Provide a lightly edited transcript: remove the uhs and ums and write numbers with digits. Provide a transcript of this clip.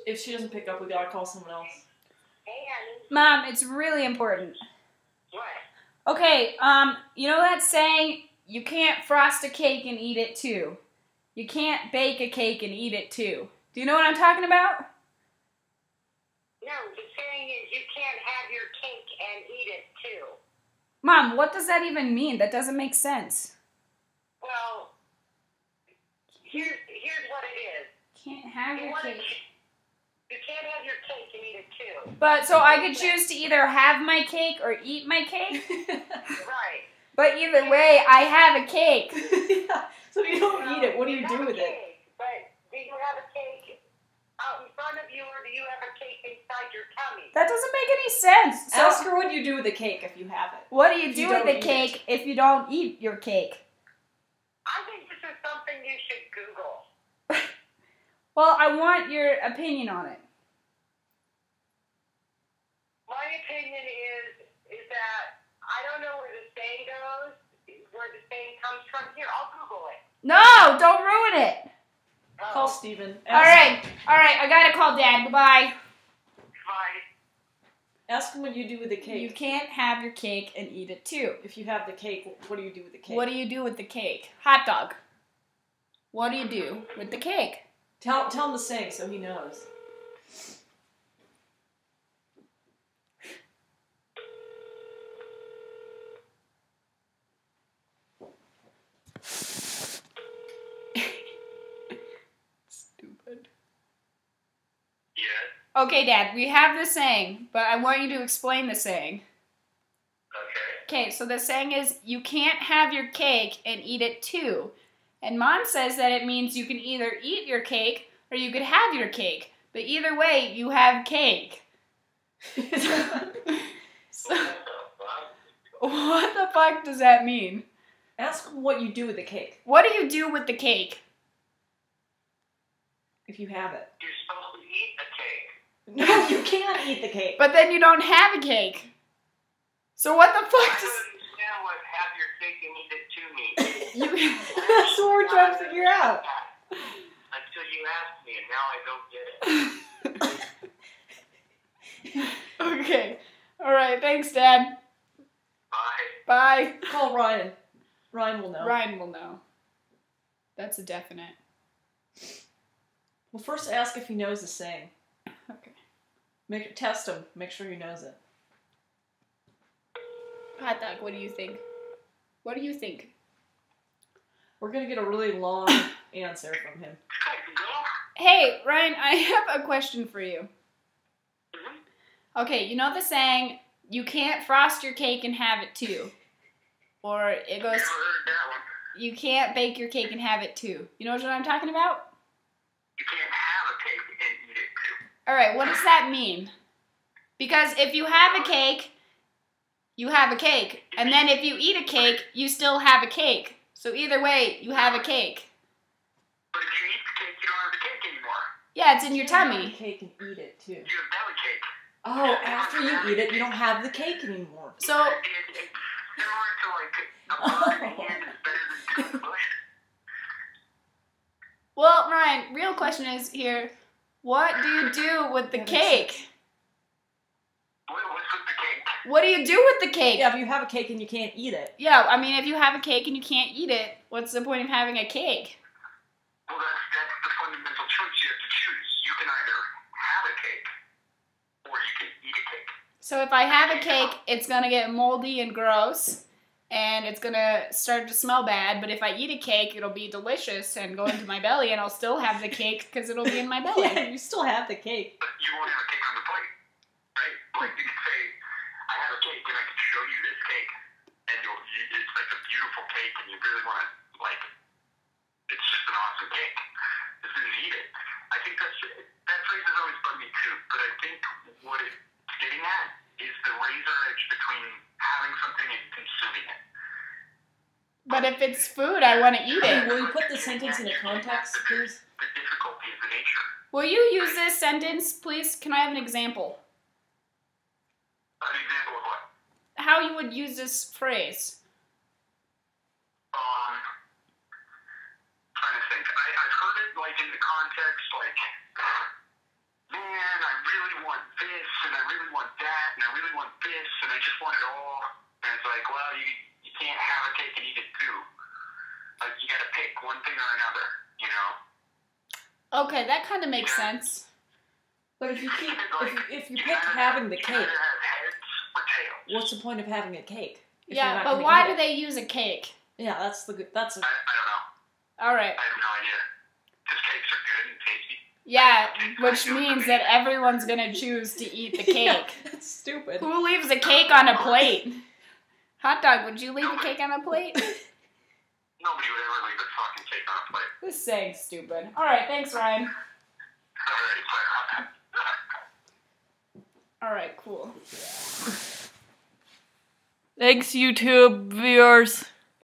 If she doesn't pick up, we gotta call someone else. Hey, honey. Mom, it's really important. What? Okay, you know that saying, you can't frost a cake and eat it too. You can't bake a cake and eat it too. Do you know what I'm talking about? No, the saying is you can't have your cake and eat it too. Mom, what does that even mean? That doesn't make sense. Well, here's what it is. Can't have your cake. You can't have your cake and eat it too. But, so I could choose to either have my cake or eat my cake? Right. But either way, I have a cake. Yeah. So if you don't eat it, what do you do with it? But do you have a cake out in front of you, or do you have a cake inside your tummy? That doesn't make any sense. So, Ask her what you do with the cake if you have it. what do you do with the eat cake if you don't eat your cake? I think this is something you should Google. Well, I want your opinion on it. My opinion is that I don't know where the saying goes, where the saying comes from. Here, I'll Google it. No, don't ruin it. Oh, Call Steven. All right, I gotta call Dad. Goodbye. Bye. Ask him what you do with the cake. You can't have your cake and eat it too. If you have the cake, what do you do with the cake? What do you do with the cake? Hot dog. What do you do with the cake? Tell him the saying so he knows. Stupid. Yes. Okay, Dad, we have the saying, but I want you to explain the saying. Okay. Okay, so the saying is, you can't have your cake and eat it too. And Mom says that it means you can either eat your cake or you could have your cake. But either way, you have cake. So, what the fuck does that mean? Ask him what you do with the cake What do you do with the cake? if you have it. You're supposed to eat a cake. No, you can't eat the cake. But then you don't have a cake. So what the I fuck don't does... understand what have your cake and eat it to me. You... That's what we're trying to figure out. Until you asked me, and now I don't get it. Okay. Alright, thanks, Dad. Bye. Bye. Call Ryan. Ryan will know. Ryan will know. That's a definite. Well, first ask if he knows the saying. Okay. Test him. Make sure he knows it. Hot dog, what do you think? What do you think? We're gonna get a really long answer from him. Hey, Ryan, I have a question for you. Okay, you know the saying, you can't frost your cake and have it too. Or it goes, Never heard that one. you can't bake your cake and have it too. You know what I'm talking about? You can't have a cake and eat it too. Alright, what does that mean? Because if you have a cake, you have a cake. And then if you eat a cake, you still have a cake. So either way, you have a cake. But if you eat the cake, you don't have the cake anymore. Yeah, it's in your You have the tummy. cake and eat it too. You have belly cake. Oh, after you eat it, you don't have the cake anymore. So, It's similar to like a bug in the hand is better than two in the bush. well, Ryan, real question is here, what do you do with the That makes cake? What's with the cake? What do you do with the cake? Yeah, if you have a cake and you can't eat it. Yeah, I mean, if you have a cake and you can't eat it, what's the point of having a cake? Well, that's the fundamental choice you have to choose. You can either have a cake or you can eat a cake. So if I have a cake, it's gonna get moldy and gross, and it's gonna start to smell bad, but if I eat a cake, it'll be delicious and go into my belly, and I'll still have the cake because it'll be in my belly. Yeah, you still have the cake. But you won't have a cake on the plate, right? Like you could say, I have a cake and I can show you this cake, and it's like a beautiful cake, and you really want to like it. It's just an awesome cake. As soon as you eat it, I think that phrase has always bugged me too. But I think what it's getting at is the razor edge between having something and consuming it. But if it's food, I want to eat Hey, it. will you put the sentence into context, please? The difficulty is the nature. Will you use this sentence, please? Can I have an example? An example of what? How you would use this phrase? Trying to think. I've heard it like in the context like just want it all. And it's like, well, you can't have a cake and eat it too. Like, you gotta pick one thing or another, you know? Okay, that kind of makes sense. But if you keep, Like, if you pick having the you cake, either have heads or tails. what's the point of having a cake? If Yeah, you're not but gonna why eat do it? they use a cake? Yeah, that's I don't know. All right. I have no idea. Because cakes are good and tasty. Yeah, which means that everyone's gonna choose to eat the Yeah, cake. that's stupid. Who leaves a cake on a plate? Hot dog, would you leave a cake on a plate? Nobody would ever leave a fucking cake on a plate. This saying's stupid. All right, thanks, Ryan. Alright, bye. All right, cool. Thanks, YouTube viewers.